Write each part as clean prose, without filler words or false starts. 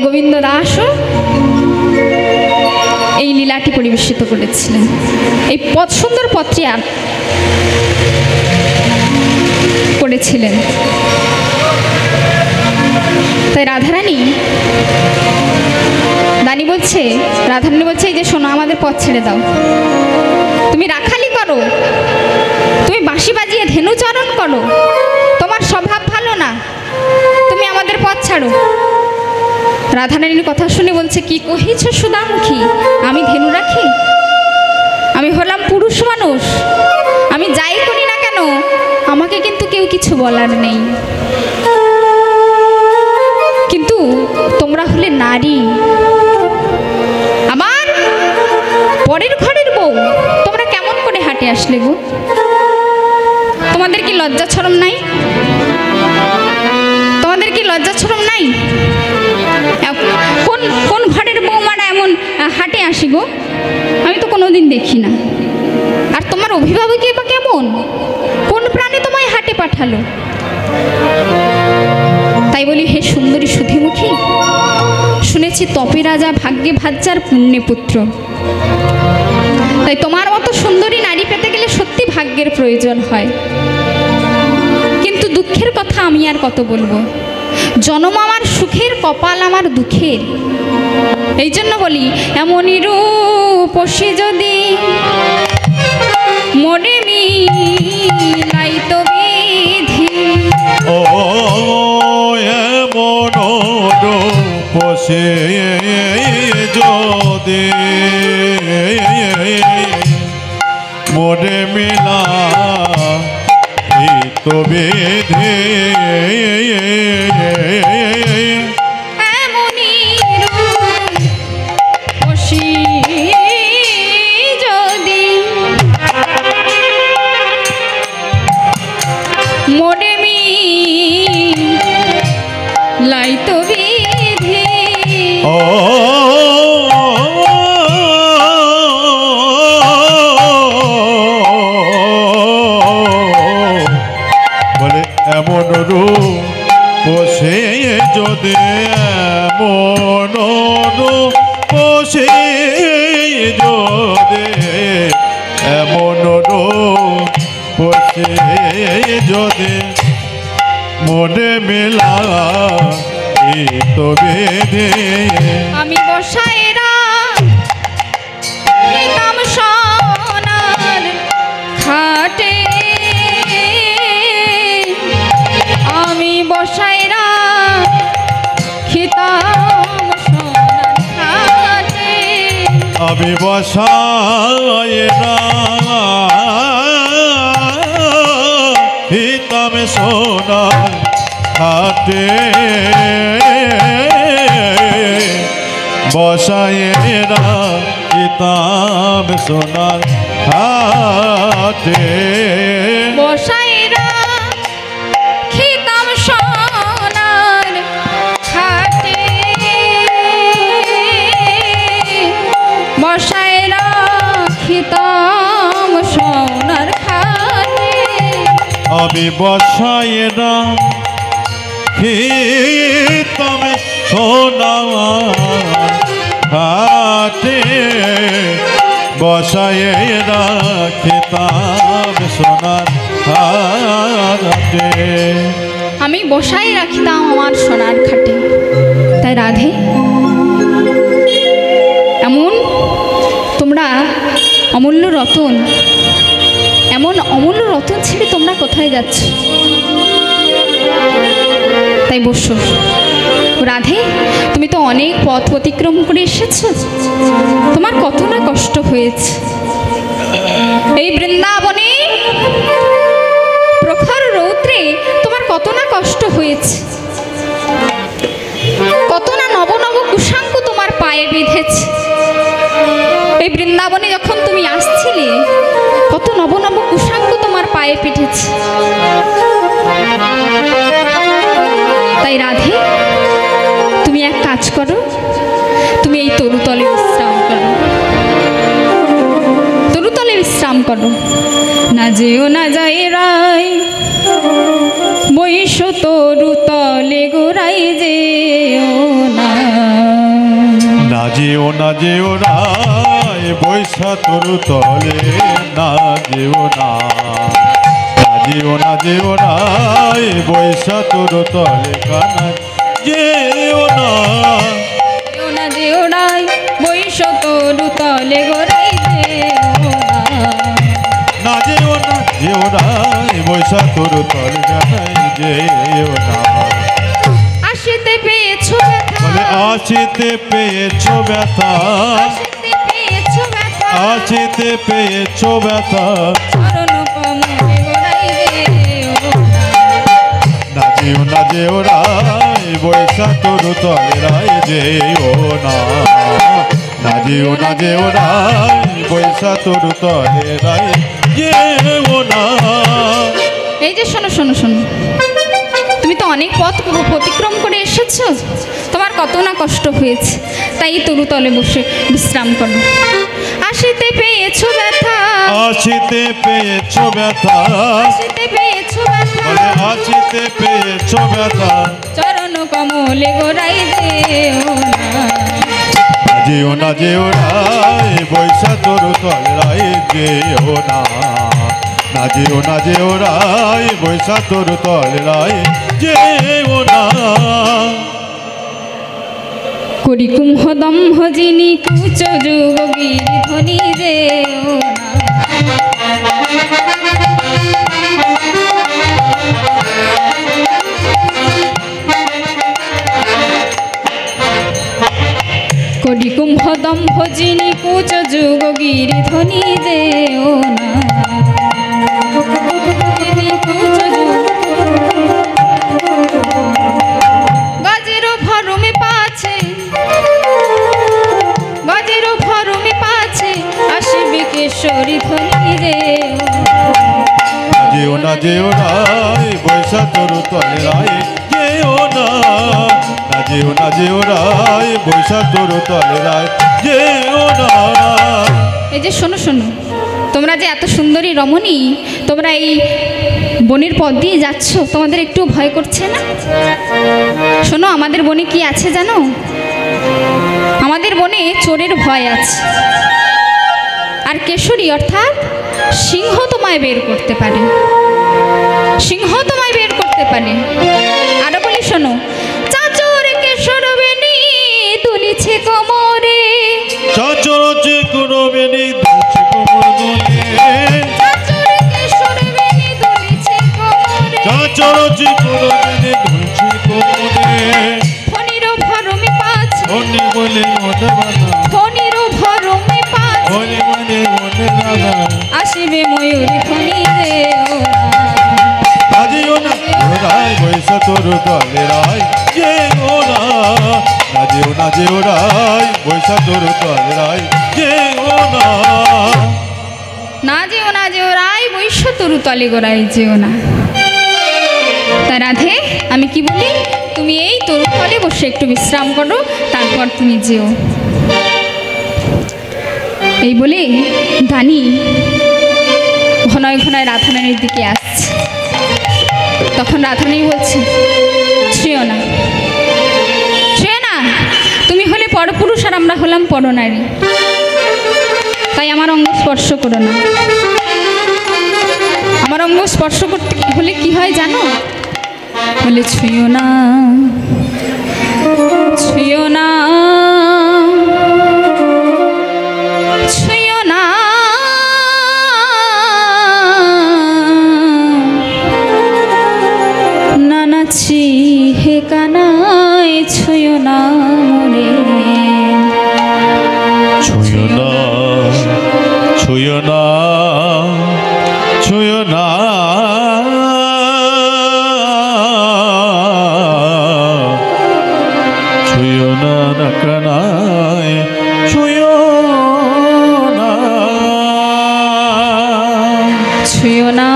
গোবিন্দ দাসও এই লীলাটি পরিবেশিত করেছিলেন। এই পথ সুন্দর পথটি করেছিলেন। তাই রাধারানী বলছে এই যে শোনো, আমাদের পথ ছেড়ে দাও, তুমি রাখালি করো, তুমি বাঁশি বাজিয়ে ধেনুচরণ করো, তোমার স্বভাব ভালো না, তুমি আমাদের পথ ছাড়ো। রাধারানীর কথা শুনে বলছে, কি কহিছ সুধামুখী, আমি ধেনু রাখি? আমি হলাম পুরুষ মানুষ, আমি যাই করি না কেন আমাকে কিন্তু কেউ কিছু বলার নেই, কিন্তু তোমরা হলে নারী, আমার পরের ঘরের বউ, তোমরা কেমন করে হাঁটে আসলে গো? তোমাদের কি লজ্জা শরম নাই? তোমাদের কি লজ্জা শরম নাই? কোন কোন ঘরের বৌমারা এমন হাঁটে আসি গো? আমি তো কোনোদিন দেখি না। আর তোমার অভিভাবকই বা কেমন? কোন প্রাণে তোমায় হাঁটে পাঠালো? তাই বলি, হে সুন্দরী সুধীমুখী, শুনেছি তপে রাজা ভাগ্যে ভাজ্যার পুণ্যে পুত্র। তাই তোমার মতো সুন্দরী নারী পেতে গেলে সত্যি ভাগ্যের প্রয়োজন হয়। কিন্তু দুঃখের কথা আমি আর কত বলবো, জন্ম আমার সুখের, কপাল আমার দুঃখের। এই জন্য বলি, এমনই রূপসী যদি মনে মিলাইত বিধি, ও এমন রূপসী যদি মনে মিলাইত বিধি, যদি এমন রূপসী যদি এমন রূপসী যদি মনে মিলাইত বিধি, আমি বসাইরা নাম সোনার খাটে, আমি বসাইরা খিতাম সোনার খাটে, আমি বসাইরা খিতাম সোনার খাটে, বসাইরা খিতাম সোনার খাটে, বসাইরা খিতাম সোনার খাটে, বসাইরা খিতাম সোনার খাটে, আমি বসাইরা খিতাম সোনার খাটে, বসাইরা খিতাম সোনার খাটে, আমি বসাই রাখিতাম আমার সোনার খাটে। তাই রাধে, এমন তোমরা অমূল্য রতন, এমন অমূল্য রতন ছেড়ে তোমরা কোথায় যাচ্ছ? তাই বসো। রাধে, তুমি তো অনেক পথ অতিক্রম করে এসেছো, তোমার কত না কষ্ট হয়েছে। এই বৃন্দাবনে প্রখর রৌদ্রে তোমার কত না কষ্ট হয়েছে, কত না নব নব কুশাঙ্ক তোমার পায়ে বেঁধেছে। এই বৃন্দাবনে যখন তুমি আসছিলে, কত নব নব কুশাঙ্ক তোমার পায়ে পিঠেছে। তাই রাধে, তুমি এক কাজ করো, তুমি এই তরুতলে বিশ্রাম করো, তরুতলে বিশ্রাম করো। না যেও না যায় রায় বৈশ তরুতলে গোড়াই যেও না। যেও না যেও রায় বৈশা তরু তলে না যেও না যেও না যেও রায় বৈশা তরু তলে কানা যেও না যেও নাই বৈশ তরু তলে গোরাই না যেও না যেও রায় বৈশা তরু তলে কানাই যেও না আসিতে পেয়েছো বলে আসিতে পেয়েছো ব্যথা আসিতে পেয়েছো ব্যথা চরণ কমলে গোরাই না যেও না যেও রায় বৈশা তরু তলে রায় যেও না না যেও না যেও রায় বৈশা তরু তলে রায় যেও না। এই যে শোনো শোনো শোনো, তুমি তো অনেক পথ অতিক্রম করে এসেছো, তোমার কত না কষ্ট হয়েছে, তাই তরুতলে বসে বিশ্রাম করো। আসিতে পেয়েছো ব্যথা আসিতে পেয়েছো ব্যথা আসিতে পেয়েছো ব্যথা বলে আসিতে পেয়েছো ব্যথা চরণ কমলে গোরাই যেও না যেও রায় বৈশা তরু তলে রায় যেও না না যেও না যেও রায় বৈশা তরু তলে রায় যেও না। করি কুম্ভ দম্ভ যিনি কুচ যুগ গিরি ধনি যেও করি কুম্ভ দম্ভ যিনি কুচ যুগ গিরি ধনি যেও না গজেরও ভরমে পাছে গজেরও ভরমে পাছে আসিবে কেশরী ধনি যেও না যেও রায় বৈশা তরু তলে রায় যেও না না যেও না যেও রায় বৈশা তরু তলে রায় যেও না। এই যে শোনো শোনো, তোমরা যে এত সুন্দরী রমণী, তোমরা এই বনের পথ দিয়ে যাচ্ছ, তোমাদের একটু ভয় করছে না? শোনো, আমাদের বনে কি আছে জানো? আমাদের বনে চোরের ভয় আছে, আর কেশরী অর্থাৎ সিংহ তোমায় বের করতে পারে, সিংহ তোমায় বের করতে পারে। আরো বলি শোনো, চাচর কেশর বেনি তুলিছে কোমরে চাচর চেকর বেনি দুলছে কোমর দুলে চাচর কেশর বেনি তুলিছে কোমরে চাচর চেকর বেনি দুলছে কোমরে ফণির ভরমে পাছে ধনী বলে মনে বাধা ফণির ভরমে পাছে ধনী বলে মনে বাধা আসিবে ময়ূরী ফণি যেও না যেও না রায় বৈশা তরু তলে রায় যেও না না যেও না যেও রায় বৈশা তরু তলে রায় যেও না না যেও না যেও রায় বৈশ্য তরু তলে গোড়ায় যেও না। তা রাধে, আমি কি বলি, তুমি এই তরু তলে বসে একটু বিশ্রাম করো, তারপর তুমি যেও। এই বলে দানি ঘনায় ঘনায় রাধারানীর দিকে আসছে। তখন রাধারানী বলছে, ছুঁয়ো না ছুঁয়ো না, তুমি হলে পরপুরুষ আর আমরা হলাম পরনারী, তাই আমার অঙ্গ স্পর্শ করো না। আমার অঙ্গ স্পর্শ করতে হলে কি হয় জানো? বলে ছুঁয়ো না ছুঁয়ো না ছুঁয়ো না নানাছি হে কানায় ছুঁয়ো না মনে ছুঁয়ো না ছুঁয়ো না ছুঁয়ো না ছুঁয়ো না না কানায় ছুঁয়ো না ছুঁয়ো না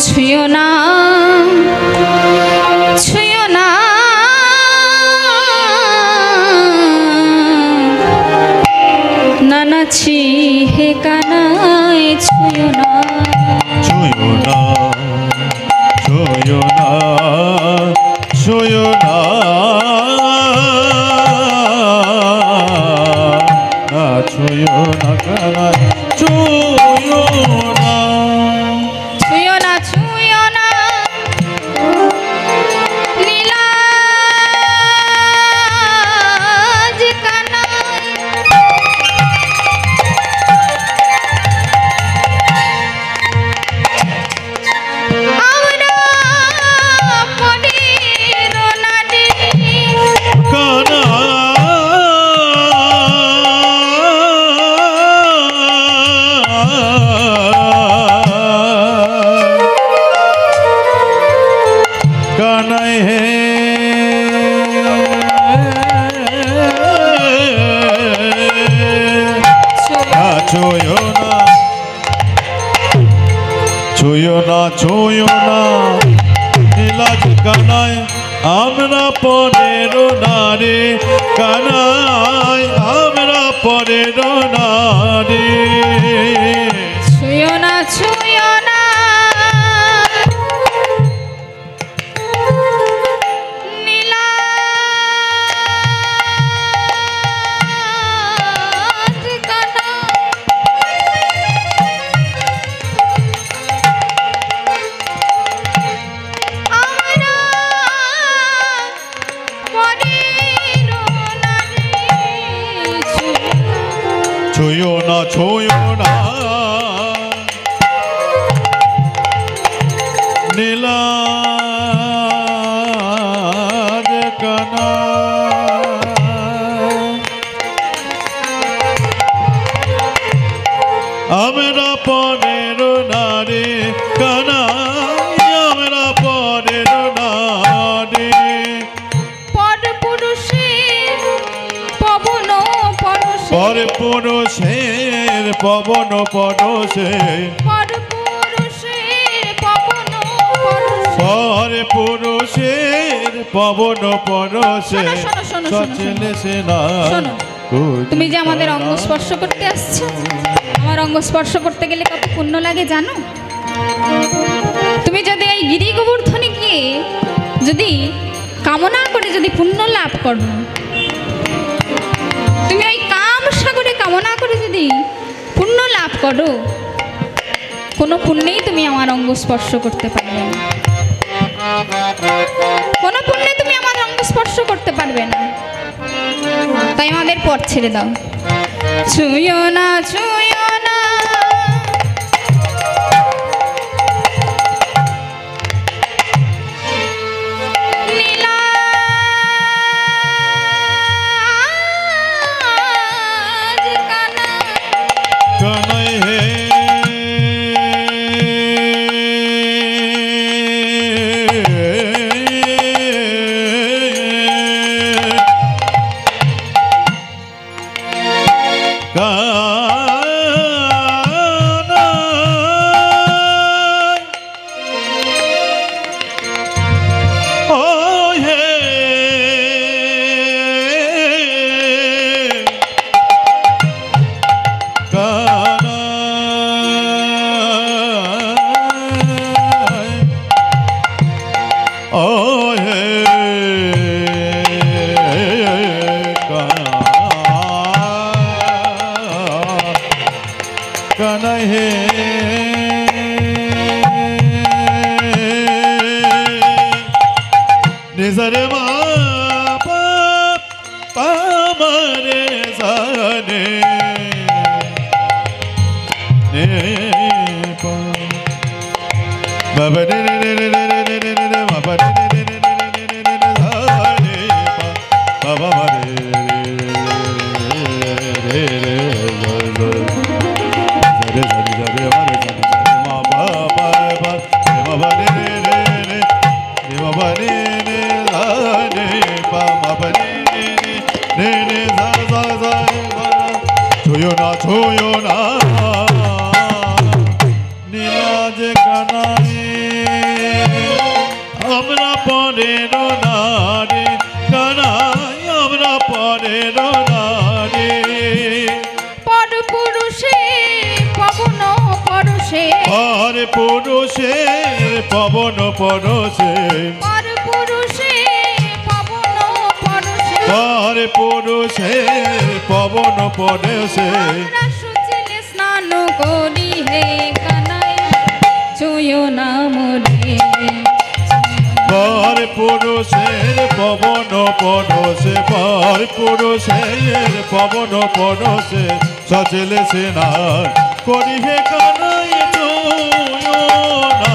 ছুঁয়ো না ছুঁয়ো না নানাছি হে কানায় ছুঁয়ো না ছুঁয়ো না ছুঁয়ো না ছুঁয়ো না ছুঁয়ো না নীলাজ কানায় আমরা পরের নারী কানায় আমরা পরের নারী ছুঁয়ো না নীলাজ কানা আমরা পরের নারী ছুঁয়ো না নীলাজ কানা আমরা পরের নারী কানাই আমরা পরের নারী পর পুরুষের পবন পরশে পর পুরুষের পবন পরশে পর পুরুষের পবন পরশে পর পুরুষের পবন পরশে শোনো, শোনো, শোনো, সচলে সেনা শোনো। তুমি যে আমাদের অঙ্গ স্পর্শ করতে আসছো, আমার অঙ্গ স্পর্শ করতে গেলে কত পুণ্য লাগে জানো? তুমি যদি এই গিরি গোবর্ধনে গিয়ে যদি কামনা করে যদি পুণ্য লাভ করো, তুমি ওই কাম সাগরে কামনা করে যদি পুণ্য লাভ করো, কোনো পুণ্যেই তুমি আমার অঙ্গ স্পর্শ করতে পারবে না, কোনো পুণ্যে তুমি আমার অঙ্গ স্পর্শ করতে পারবে না। তাই আমাদের পথ ছেড়ে দাও। ছুঁয়ো না নীলাজ কানা কানাই হে কানাই হে নিজরে মা পামারে সানে নে পা বাবা রে রে রে রে রে রে রে বাবা রে রে রে রে রে রে রে বাবা রে রে রে ছুঁয়ো না নীলাজ কানাই আমরা পরের নারী কানাই আমরা পরের নারী পর পুরুষে পবন পরশে পর পুরুষের পবন পরশে পর পুরুষে পবন পরশে পর পুরুষের পবন পরশে আমরা সুচিলে স্নান করি হে কানাই ছুঁয়ো না মোরে পর পুরুষের পবন পরশে পর পুরুষের পবন পরশে সচলে সেনার করি হে কানাই ছুঁয়ো না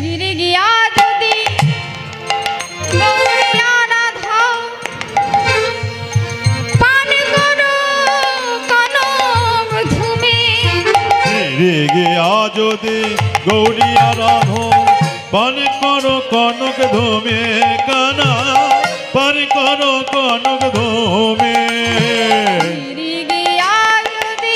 গিরে গিয়া যদি গৌরিয়া না ধাও পান করো কনক ধুমে রে গিয়া যদি গৌরিয়া রাধ পান করো কনক ধুমে কানা পান করো কনক ধুমে গিরে গিয়া যদি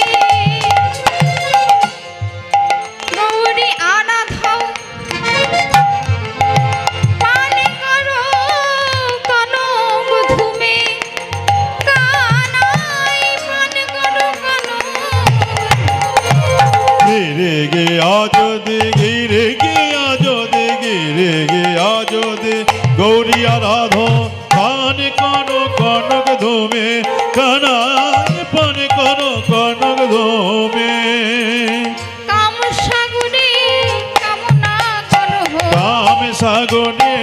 ঘিরে গিয়া যদি ঘিরে গিয়া যদি ঘিরে গিয়া যদি গৌরিয়া রাধো পান করো কনক ধুমে কানায় পান করো কনক ধুমে কাম সাগরে কামনা করো কাম সাগরে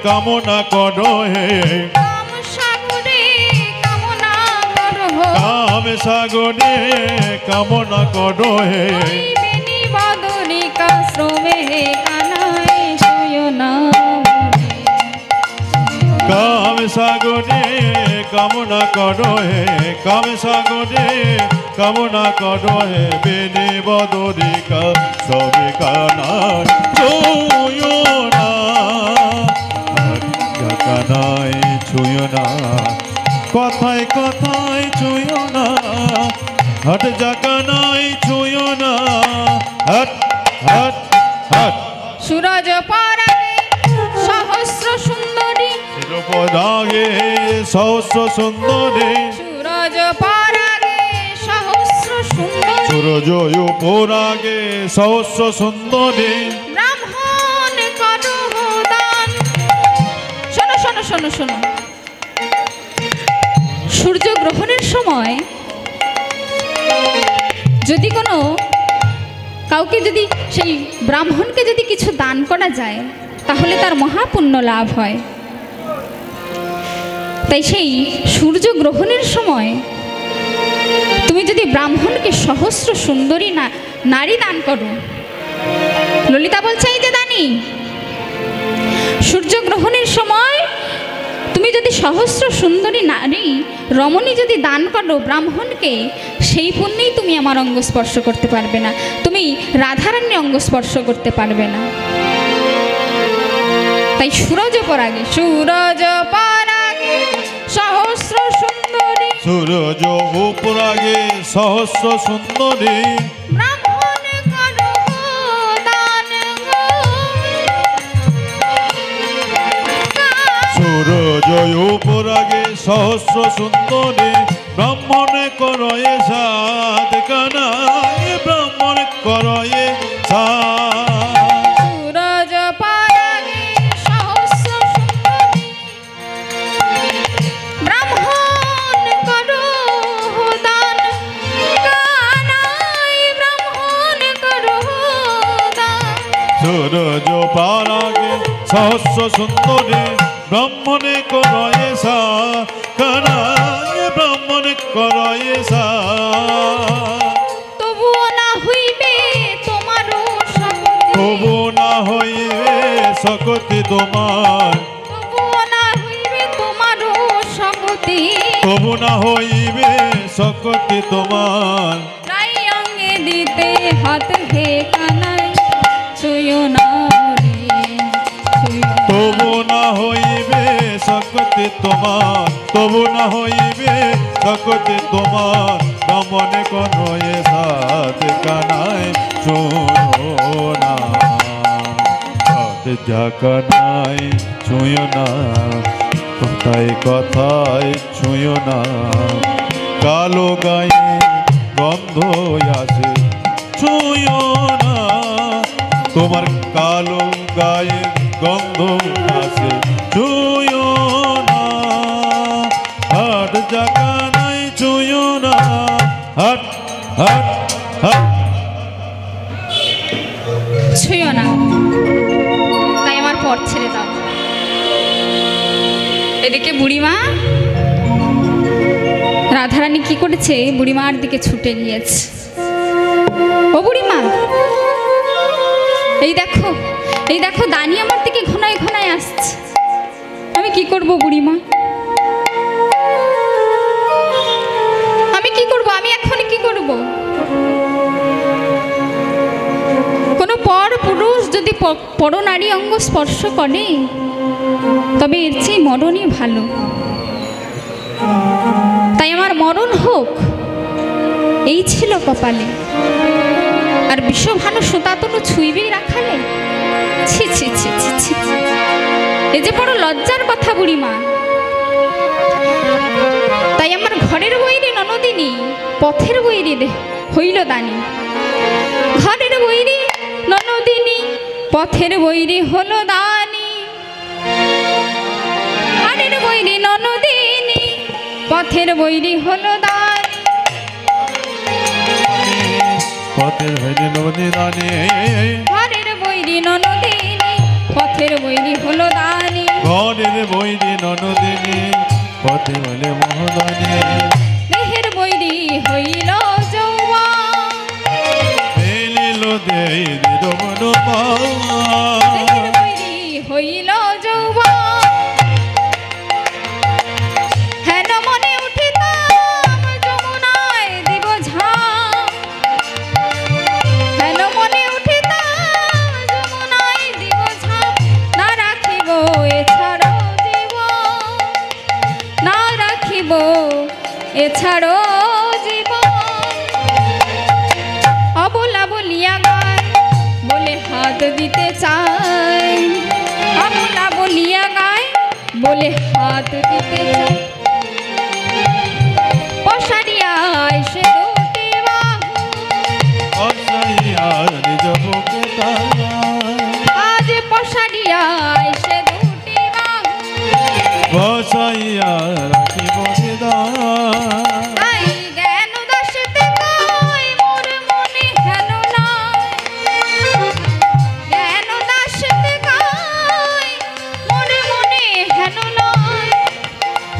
কামনা করো হে কাম সাগরে কামনা করো কাম সাগরে কামনা করো হে বেনি বদরি কাশ্রমে কানায় শয়না কাম সাগরে কামনা করো হে কাম সাগরে কামনা করো হে বেনি বদরিকা সবে কানা ছুঁয়ো না কানায় ছুঁয়ো না কথায় কথায় ছুঁয়ো না হট জাকানায় ছুঁয়ো না হট হট হট সূরজ পরাগে সহস্র সুন্দরী শিরোপরাগে সহস্র সুন্দরী সূরজ পরাগে সহস্র সুন্দরী সূরজ উপরাগে সহস্র সুন্দরী ব্রাহ্মণ করো দান। শোনো শোনো শোনো শোনো, সূর্য গ্রহণের সময় যদি কোনো কাউকে যদি সেই ব্রাহ্মণকে যদি কিছু দান করা যায় তাহলে তার মহাপুণ্য লাভ হয়। তাই সেই সূর্য গ্রহণের সময় তুমি যদি ব্রাহ্মণকে সহস্র সুন্দরী নারী দান করো, ললিতা বলছে এই যে দানি, সূর্য গ্রহণের সময় তুমি যদি সহস্র সুন্দরী নারী রমণী যদি দান করো ব্রাহ্মণকে, সেই পুণ্যেই তুমি আমার অঙ্গ স্পর্শ করতে পারবে না, তুমি রাধারানী অঙ্গ স্পর্শ করতে পারবে না। তাই সূরজ পরাগে সহস্র সুন্দরী সূরজ উপরাগে সহস্র সুন্দরী ব্রাহ্মণ করো দান গো। সূরজ উপরাগে সহস্র সুন্দরী ব্রাহ্মণ করয়ে সাত কানায় ব্রাহ্মণ করয়ে সাত সূরজ পরাগে সহস্র সুন্দরী ব্রাহ্মণ করো দান, কানাই ব্রাহ্মণ করো দান। সূরজ পারাগে সহস্র সুন্দরী ব্রাহ্মণ করয়ে সাত কানায় ব্রাহ্মণ করয়ে সাত তবুও না হইবে তোমারও শপথে, তবু না হইবে সকতি তোমার তবুও না হইবে তোমারও শপথে, তবু না হইবে সকতি তোমার তাই অঙ্গে দিতে হাত হে কানাই ছুঁয়ো না রে, ছুঁয়ো না। তবু না হইবে সকতি তোমার তবু না হইবে সকতি তোমার ব্রাহ্মণে কোনো এ সাথ কানায় ছুঁয়ো না হাত জাকানায় ছুঁয়ো না কথায় কথায় ছুঁয়ো না কালো গায়ে গন্ধ আসে ছুঁয়ো না তোমার কালো গায়ে গন্ধ আসে ছুঁয়ো না হাট জাকানায় ছুঁয়ো না হাট হাট হাট ছুঁয়ো না, তাই আমার পথ ছেড়ে দাও। এদিকে বুড়িমা রাধারানী কি করেছে, বুড়িমার দিকে ছুটে গিয়েছে। ও বুড়িমা, এই দেখো এই দেখো দানি আমার দিকে ঘনায় ঘনায় আসছে, আমি কি করব বুড়িমা, আমি কি করব, আমি এখন কি করব? কোনো পর পুরুষ যদি পরনারী অঙ্গ স্পর্শ করে তবে এর চেয়ে মরণই ভালো। তাই আমার মরণ হোক, এই ছিল কপালে। আর বিশ্বভানু সুতাতনু ছুঁইবেই রাখালে, ছি ছি ছি ছি ছি, এ যে বড় লজ্জার কথা বুড়িমা। তাই আমার ঘরের বৈরী ননদিনী পথের বৈরী হইল দানি। ঘরের বৈরি ননদিনী, পথের বৈরি হলো দানি। ঘরের বৈরি ননদিনী, পথের বৈরি হলো দানি। পথের বৈরি ননদিনী, ঘরের বৈরি ননদিনী, পথের বৈরি হলো দানি। ঘরের বৈরি ননদিনী, পথে বলে মহদানি। দেহের বৈরি হইল যৌবন, ফেলিল দেই দিদমন দেহের বৈরি হইল যৌবন। হেন মনে উঠিতাম যমুনায় দিব ঝাঁপ, হেন মনে উঠিতাম যমুনায় দিব ঝাঁপ। না রাখিব এছাড়াও জীবন, না রাখিব এছাড়াও জীবন। অবলা বলিয়া গায় বলে হাত দিতে চাই, অবলা বলিয়া গায় বলে হাত দিতে চাই। পশারিয়া এসে দুটি বাহু, অসাইয়া নিজ বুকে তারা। আজ পশারিয়া এসে দুটি বাহু। বসাইয়া রাখিব নিদান। তাই জ্ঞান দাসেতে কয় মোর মনে হেন নয়, জ্ঞান দাসেতে কয় মোর মনে হেন নয়।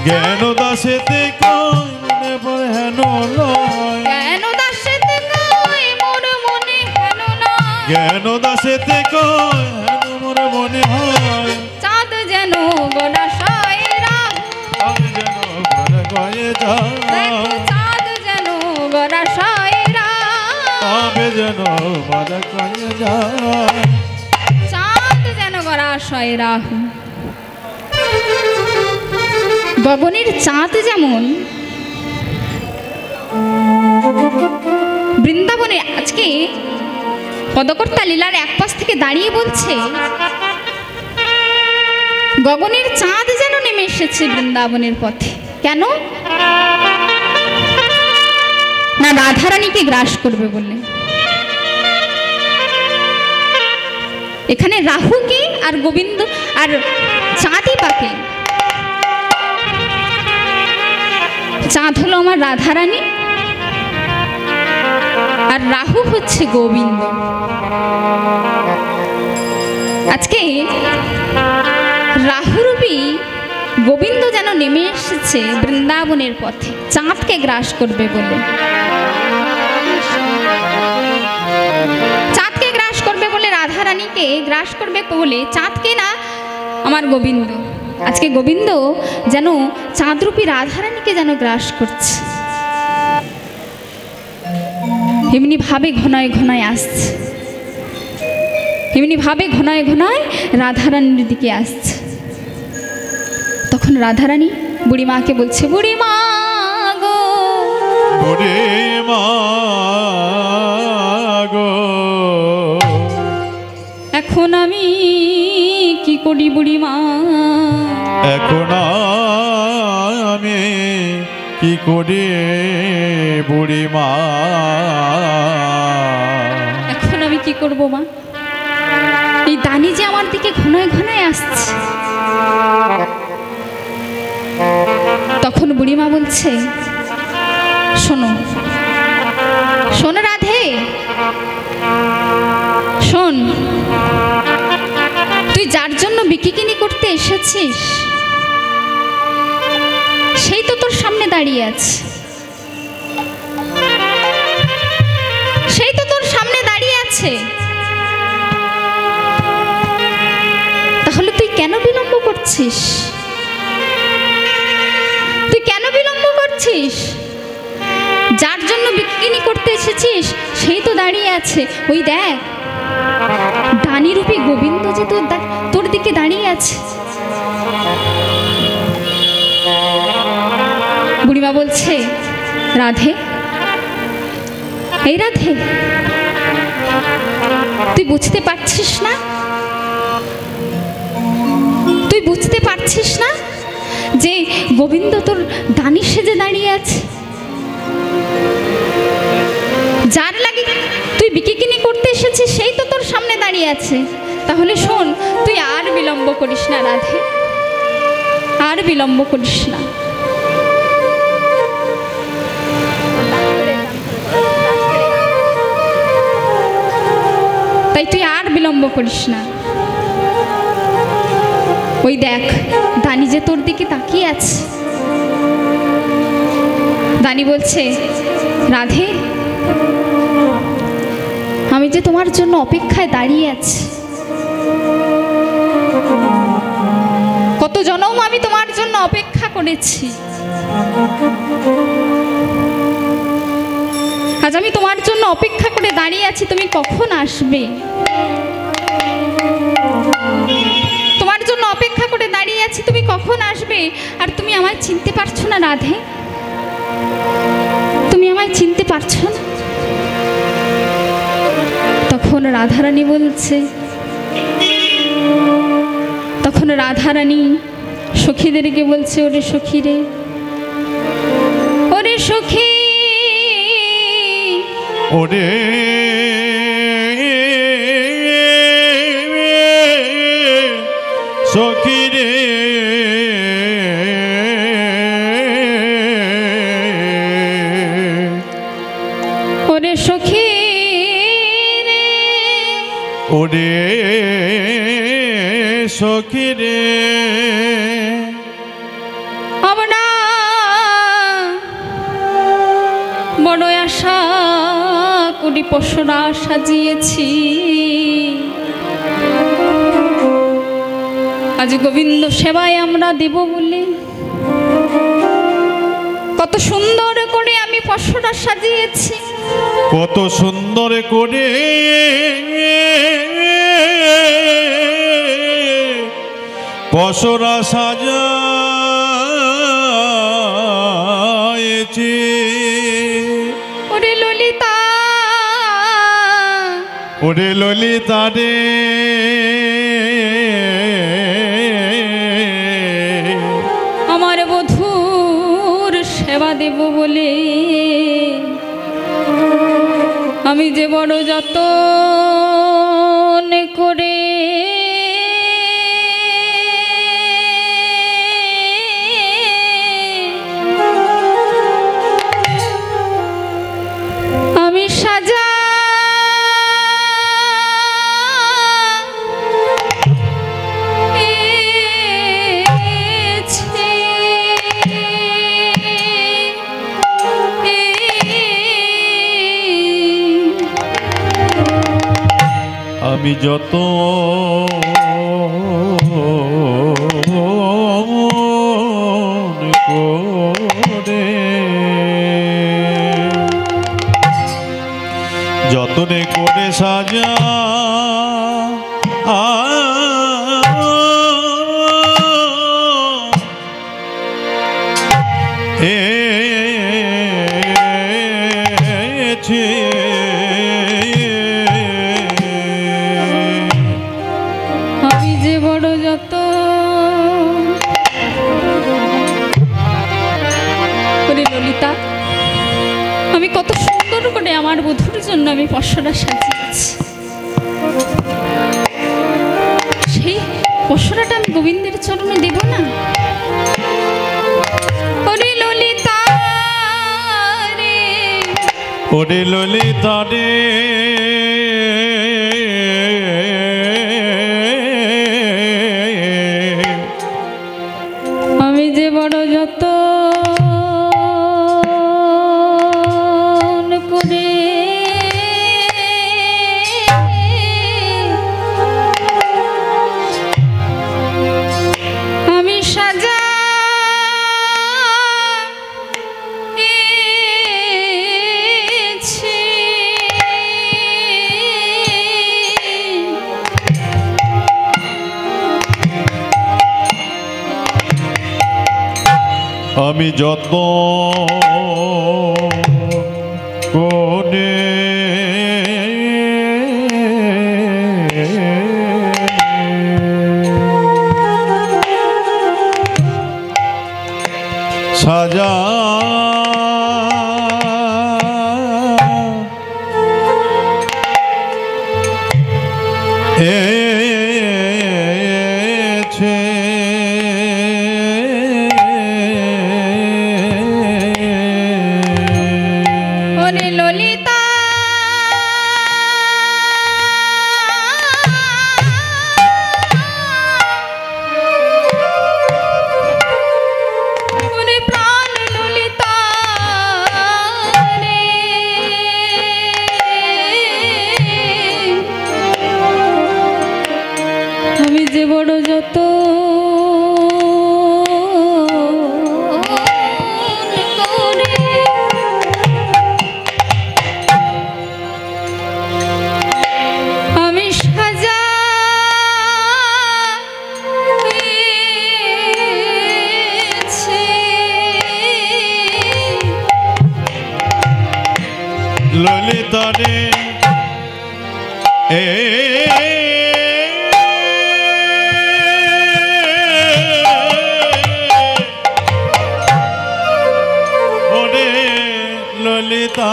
জ্ঞান দাসেতে কয় মনে পড়ে হেন লয়। জ্ঞান দাসেতে কয় মোর মনে হেন নয়। জ্ঞান দাসেতে কয় হেন মোর মনে হয়। চাঁদ যেন গড়াশয় রাহু, আমি যেন ঘরে গয়ে যাই। দেখো চাঁদ যেন গড়াশয় রাহু, আমি যেন ঘরে গয়ে যাই। চাঁদ যেন গড়াশয় রাহু। গগনের চাঁদ যেমন বৃন্দাবনে আজকে পদকর্তা লীলার এক পাশ থেকে দাঁড়িয়ে বলছে, গগনের চাঁদ যেন নেমে এসেছে বৃন্দাবনের পথে। কেন না রাধারানীকে গ্রাস করবে বলে। এখানে রাহুকে আর গোবিন্দ আর চাঁদই পাকে। চাঁদ হলো আমার রাধারানী, আর রাহু হচ্ছে গোবিন্দ। আজকে রাহুরূপী গোবিন্দ যেন নেমে এসেছে বৃন্দাবনের পথে চাঁদকে গ্রাস করবে বলে। চাঁদকে গ্রাস করবে বলে, রাধারানীকে গ্রাস করবে বলে, চাঁদকে না আমার গোবিন্দ। আজকে গোবিন্দ যেন চাঁদরূপী রাধারানীকে যেন গ্রাস করছে। এমনি ভাবে ঘনায় ঘনায় আসছে, এমনি ভাবে ঘনায় ঘনায় রাধারানীর দিকে আসছে। তখন রাধারানী বুড়িমাকে বলছে, বুড়িমা গো, বুড়িমা গো, এখন আমি কি করি বুড়িমা, এখন আমি কি করি বুড়িমা, এখন আমি কি করব মা? এই দানি যে আমার দিকে ঘনায় ঘনায় আসছে। তখন বুড়িমা বলছে, শোনো শোন রাধে, শোন, তুই যার জন্য বিকিকিনি করতে এসেছিস সেই তো তোর সামনে দাঁড়িয়ে আছে, সেই তো তোর সামনে দাঁড়িয়ে আছে। তাহলে তুই কেন বিলম্ব করছিস? তুই কেন বিলম্ব করছিস? যার জন্য বিকিনি করতে এসেছিস সেই তো দাঁড়িয়ে আছে। ওই দেখ, দানিরূপী গোবিন্দ যে তোর দিকে দাঁড়িয়ে আছে। বুড়িমা বলছে, রাধে, এই রাধে, তুই বুঝতে পারছিস না? তুই বুঝতে পারছিস না যে গোবিন্দ তোর দানি সেজে দাঁড়িয়ে আছে? যার লাগে তুই বিকিকিনি আছে। তাহলে শোন, তুই আর বিলম্ব করিস না রাধে, আর বিলম্ব করিস না। তাই তুই আর বিলম্ব করিস না। ওই দেখ, দানি যে তোর দিকে তাকিয়ে আছে। দানি বলছে, রাধে, আমি যে তোমার জন্য অপেক্ষায় দাঁড়িয়ে আছি। কত জনম আমি তোমার জন্য অপেক্ষা করেছি। আজ আমি তোমার জন্য অপেক্ষা করে দাঁড়িয়ে আছি, তুমি কখন আসবে। তোমার জন্য অপেক্ষা করে দাঁড়িয়ে আছি, তুমি কখন আসবে। আর তুমি আমায় চিনতে পারছো না রাধে, তুমি আমায় চিনতে পারছো না। তখন রাধারানী বলছে, তখন রাধারানী সখীদেরকে বলছে, ওরে সখী রে, ওরে সখী, ওরে সখী রে, ওরে সখী রে, ওরে সখী রে, আমরা বড় আশা করি পশরা সাজিয়েছি। আজ গোবিন্দ সেবায় আমরা দেব বলে কত সুন্দর করে আমি পশরা সাজিয়েছি। কত সুন্দর করে পশরা সাজায়েছি। ওরে ললিতা, ওরে ললিতা রে, আমার বধূর সেবা দেব বলে আমি যে বড় যতন করে আমি সাজা আমি যত করে যতনে করে সাজা আমি যে বড় যত করে ললিতা, আমি কত সুন্দর করে আমার বধূর জন্য আমি পশরা সাজিয়েছি। সেই পশরাটা আমি গোবিন্দের চরণে দেব না? ওরে ললিতা রে, ওরে ললিতা রে, আমি যে বড় যত করে আমি সাজা আমি যত করে সাজা তারে ওরে ললিতা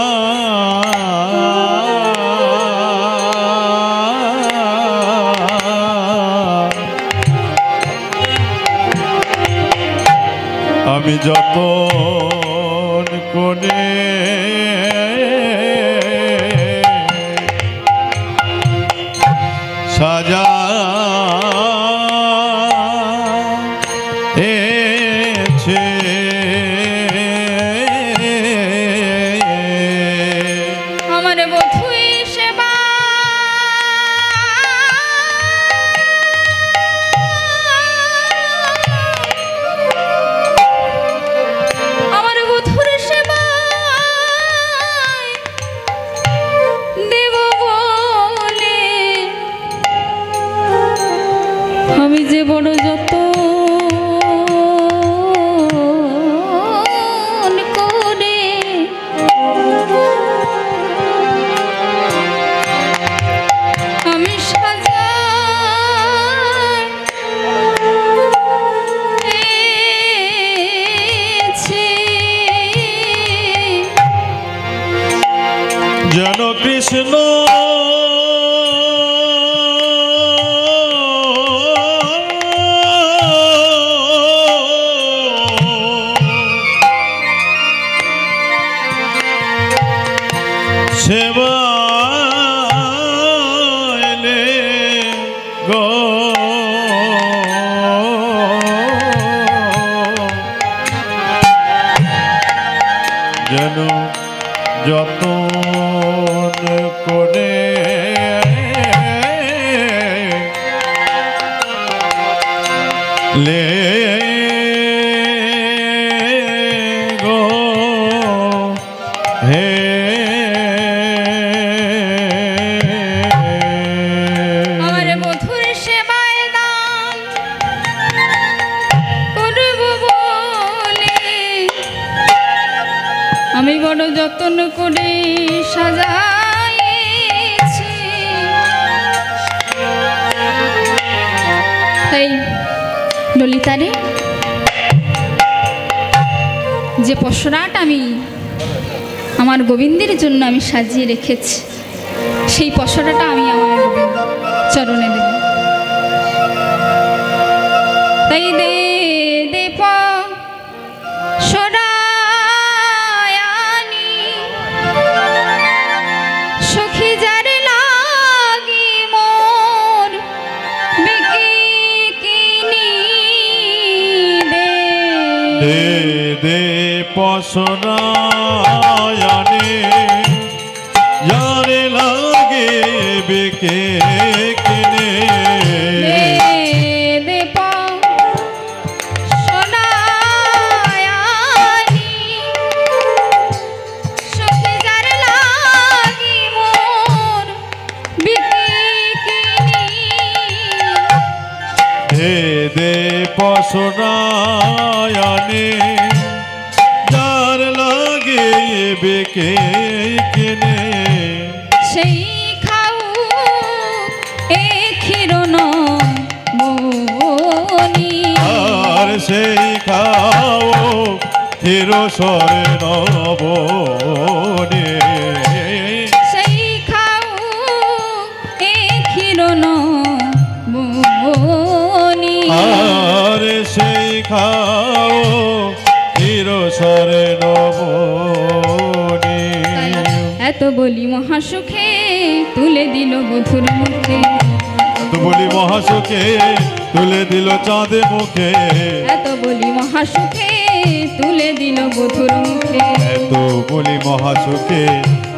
আমি যতন করে সাজা এছে আমার বধূই সেবা আমার বধূর সেবা দেব বলে আমি যে বড় যত করে আমি সাজাইছি যেন কৃষ্ণ সেবাইলে গো যেন যতন করে লে গো হে আমার বধূর সেবায় দান করব বলে আমি বড় যত্ন করে সাজাইছি তাই ললিতারে যে পসরাটা আমি আমার গোবিন্দের জন্য আমি সাজিয়ে রেখেছি সেই পসরাটা আমি আমার গোবিন্দ চরণে দেব তাই দে দে পসরায়ানি সখী যার লাগি মোর বিকিনি দে দে দে পসরায়ানি যারে লাগে বেকে কিনে দে পসরায়ানি সখী যার লাগি মোর বিকিনি হে দে পসরায়ানি যার লাগে বেকে কিনে সেই খাও এ ক্ষীরণ মনি আর সেই খাও হিরোসরে নবনে সেই খাও এ ক্ষীরণ মনি আর সেই খাও হিরোসরে নবনে এত বলি মহাসুখে তুলে দিল বধুর মুখে তো বলি মহাসুখে তুলে দিল চাঁদে মুখে এত বলি মহাসুখে তুলে দিল বধুর মুখে এত বলি মহাসুখে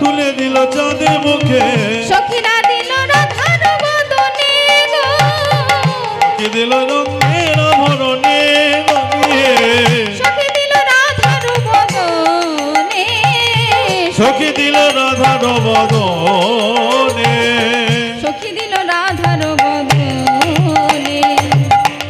তুলে দিল চাঁদে মুখে সখীরা দিল রাধার বদনে গো কি দিল রঙের ভরণে রঙিয়ে সখী দিল রাধার বদনে সখী দিল রাধার বদনে সখী দিল রাধার বদনে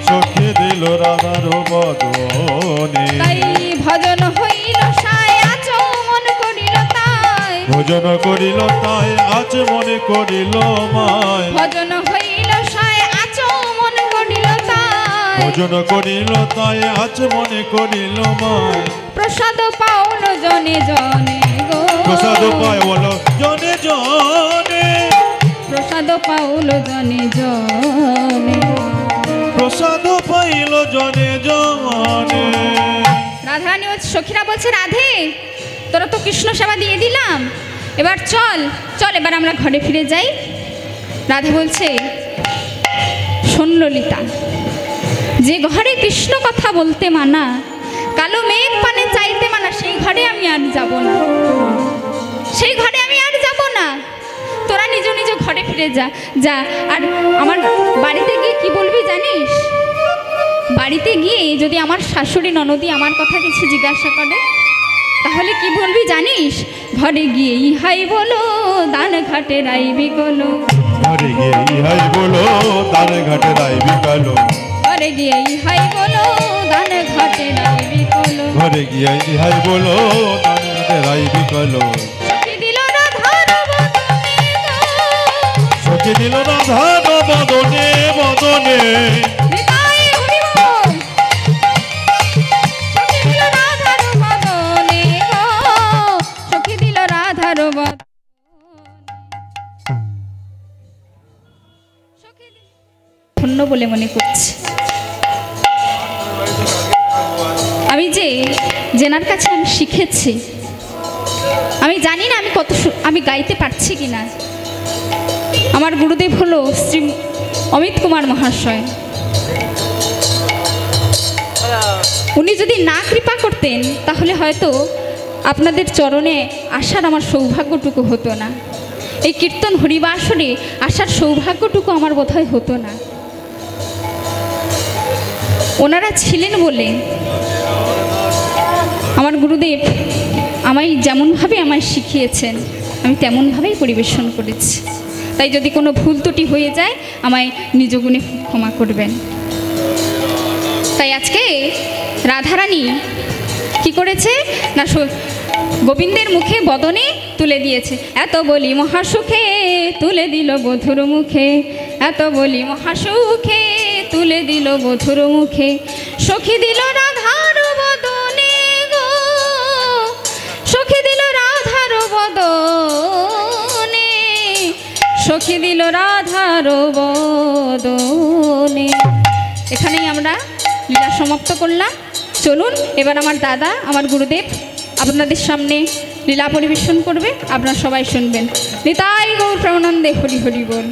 সখী দিল রাধার বদনে তাই ভজন হইল সায়া চমন করিল তাই ভোজন করিল তাই আজ মনে করিল মায় ভজন হইল সায় আচো মন করিল তাই ভজন করিল তাই আজ মনে করিল মায় প্রসাদ পাওল জনে জনে গো প্রসাদ পায় বলো জনে জনে প্রসাদ পাওল জনে জনে প্রসাদ পাইল জনে জনে। রাধারানী সখীরা বলছে রাধে তোরা তো কৃষ্ণ সেবা দিয়ে দিলাম, এবার চল চল এবার আমরা ঘরে ফিরে যাই। রাধা বলছে শোন ললিতা, যে ঘরে কৃষ্ণ কথা বলতে মানা, কালো মেঘ পানে চাইতে মানা, সেই ঘরে আমি আর যাব না, সেই ঘরে আমি আর যাব না। তোরা নিজ নিজ ঘরে ফিরে যা যা। আর আমার বাড়িতে গিয়ে কি বলবি জানিস? বাড়িতে গিয়ে যদি আমার শাশুড়ি ননদি আমার কথা কিছু জিজ্ঞাসা করে তাহলে কি বলবি জানিস? ঘরে গিয়ে ইহাই বলো দান ঘাটে রাইবি কলো, ঘরে গিয়ে ইহাই বলো দান ঘাটে রাইবি কালো, ঘরে গিয়ে ইহাই বলো দান ঘাটে রাইবি কলো, ঘরে গিয়ে ইহাই বলো দান ঘাটে রাইবি কালো। সখী দিল রাধার বদনে গো, সখী দিল রাধার বদনে বদনে, নিতাই হরি বল। সখী দিল রাধার বদনে গো, সখী দিল রাধার বদনে, সখী দিল ধন্য বলে মনে করছে। আমি যে জেনার কাছে আমি শিখেছি, আমি জানি না আমি আমি গাইতে পারছি কিনা। আমার গুরুদেব হলো শ্রী অমিত কুমার মহাশয়। উনি যদি না কৃপা করতেন তাহলে হয়তো আপনাদের চরণে আসার আমার সৌভাগ্যটুকু হতো না, এই কীর্তন হরিবাসরে আসার সৌভাগ্যটুকু আমার বোধহয় হতো না। ওনারা ছিলেন বলে আমার গুরুদেব আমায় যেমনভাবে আমায় শিখিয়েছেন আমি তেমনভাবেই পরিবেশন করেছি। তাই যদি কোনো ভুল ত্রুটি হয়ে যায় আমায় নিজ গুণে ক্ষমা করবেন। তাই আজকে রাধারানী কি করেছে না গোবিন্দের মুখে বদনে তুলে দিয়েছে। এত বলি মহাসুখে তুলে দিল বধুর মুখে, এত বলি মহাসুখে তুলে দিল বধুর মুখে, সখী দিল রাধার বদনে গো, সখী দিল রাধার বদনে, সখী দিল রাধার বদনে। এখানেই আমরা লীলা সমাপ্ত করলাম। চলুন এবার আমার দাদা আমার গুরুদেব আপনাদের সামনে লীলা পরিবেশন করবে, আপনারা সবাই শুনবেন। নিতাই গৌর প্রেমানন্দে হরি হরি বল।